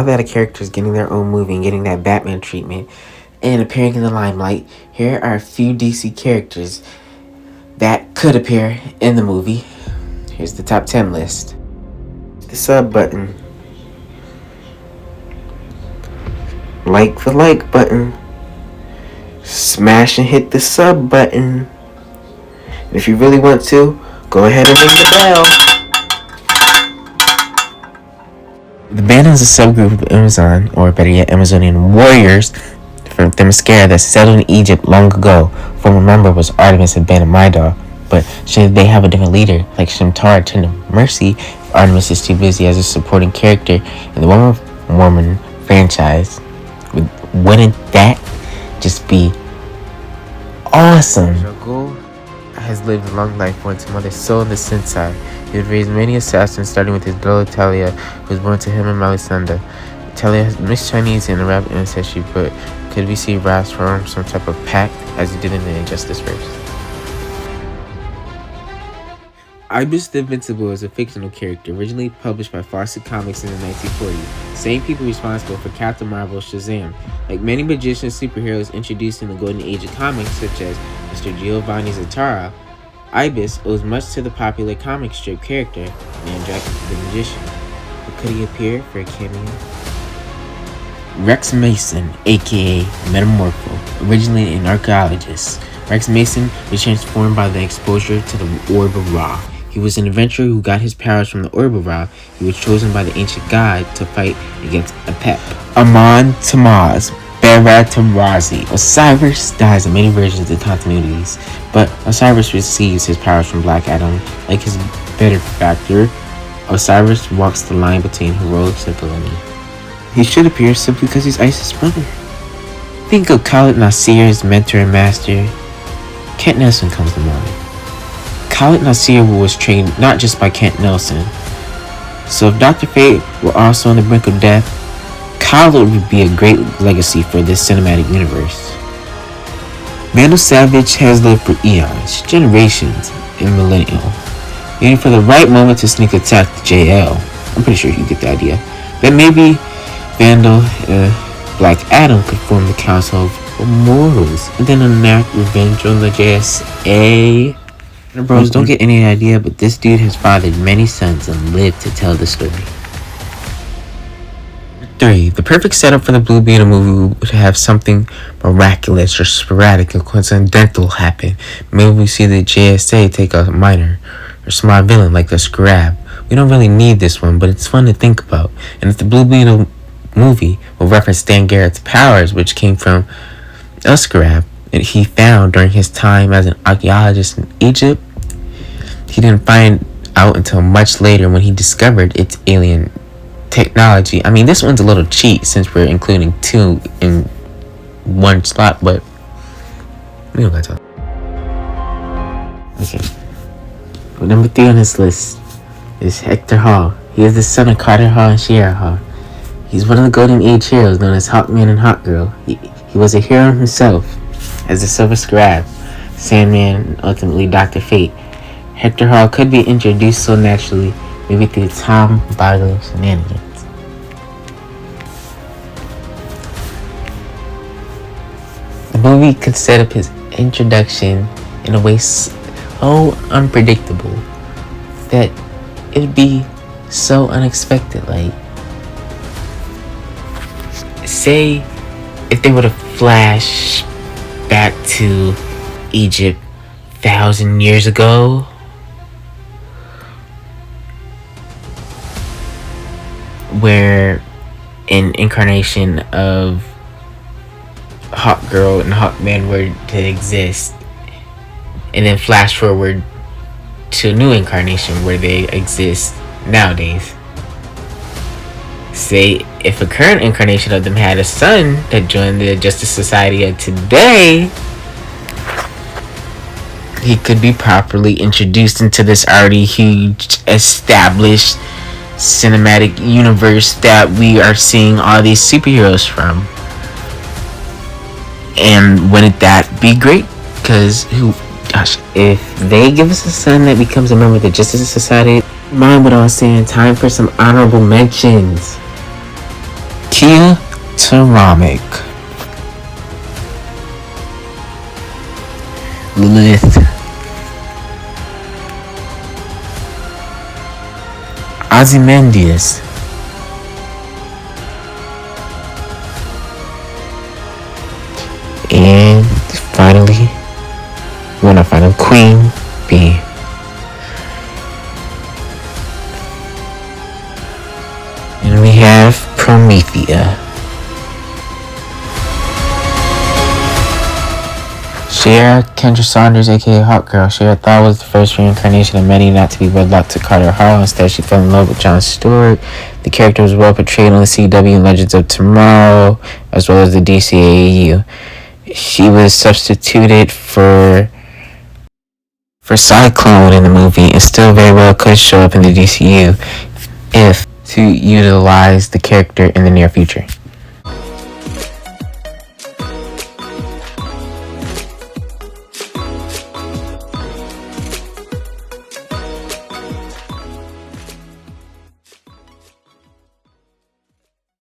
that a character is getting their own movie and getting that Batman treatment and appearing in the limelight, here are a few DC characters that could appear in the movie. Here's the top 10 list. The sub button. Like the like button. Smash and hit the sub button. And if you really want to, go ahead and ring the bell. The band is a subgroup of Amazon, or better yet, Amazonian warriors from Themyscira that settled in Egypt long ago. Former member was Artemis and Band of Midar, but should they have a different leader, like Shimtar turn to Mercy, if Artemis is too busy as a supporting character in the Wonder Woman franchise? Wouldn't that just be awesome? Jaume has lived a long life born to Mother Soul in the Sensei. He would raise many assassins, starting with his daughter Talia, who was born to him in Melisanda. Talia has mixed Chinese and Arab ancestry, but could we see Ras form some type of pact as he did in the Injustice verse? Ibis the Invincible is a fictional character originally published by Fawcett Comics in the 1940s. Same people responsible for Captain Marvel's Shazam. Like many magician superheroes introduced in the golden age of comics, such as Mr. Giovanni Zatara, Ibis owes much to the popular comic strip character Mandrake the Magician. But could he appear for a cameo? Rex Mason, aka Metamorpho, originally an archaeologist. Rex Mason was transformed by the exposure to the Orb of Ra. He was an adventurer who got his powers from the Orb of Ra. He was chosen by the ancient god to fight against Apep. Amon Tamaz, Berat Tarazi. Osiris dies in many versions of the continuities, but Osiris receives his powers from Black Adam. Like his benefactor, Osiris walks the line between heroics and villainy. He should appear simply because he's Isis' brother. Think of Khaled Nasir's mentor and master. Kent Nelson comes to mind. Khaled Nasir was trained not just by Kent Nelson. So if Dr. Fate were also on the brink of death, Khaled would be a great legacy for this cinematic universe. Vandal Savage has lived for eons, generations, and millennial, waiting for the right moment to sneak attack the JL. I'm pretty sure you get the idea. But maybe Vandal, Black Adam could form the Council of Immortals and then enact revenge on the JSA. Bros, don't get any idea, but this dude has fathered many sons and lived to tell the story. 3. The perfect setup for the Blue Beetle movie would have something miraculous or sporadic or coincidental happen. Maybe we see the JSA take a minor or small villain like the Scrab. We don't really need this one, but it's fun to think about. And if the Blue Beetle movie will reference Stan Garrett's powers, which came from a Scrab that he found during his time as an archaeologist in Egypt, he didn't find out until much later when he discovered its alien technology. I mean, this one's a little cheat since we're including 2 in one slot, but we don't gotta talk. Okay. Well, number 3 on this list is Hector Hall. He is the son of Carter Hall and Shira Hall. He's one of the Golden Age heroes known as Hawkman and Hawkgirl. He was a hero himself as the Silver Scribe, Sandman, and ultimately Dr. Fate. Hector Hall could be introduced so naturally, maybe through Tom Barlow shenanigans. The movie could set up his introduction in a way so unpredictable that it would be so unexpected. Like, say if they were to flash back to Egypt 1,000 years ago, where an incarnation of Hawkgirl and Hawkman were to exist, and then flash forward to a new incarnation where they exist nowadays. Say if a current incarnation of them had a son that joined the Justice Society of today, he could be properly introduced into this already huge established cinematic universe that we are seeing all these superheroes from. And wouldn't that be great? Because if they give us a son that becomes a member of the Justice Society, mind what I was saying, time for some honorable mentions. Tia Taramic, Lilith, Ozymandias, and finally, Queen Bee. And we have Promethea. Shara Kendra Saunders, aka Hot Girl. Shara thought was the first reincarnation of many not to be wedlocked to Carter Harlow. Instead, she fell in love with Jon Stewart. The character was well portrayed on the CW Legends of Tomorrow, as well as the DCEU. She was substituted for Cyclone in the movie, and still very well could show up in the DCU if to utilize the character in the near future.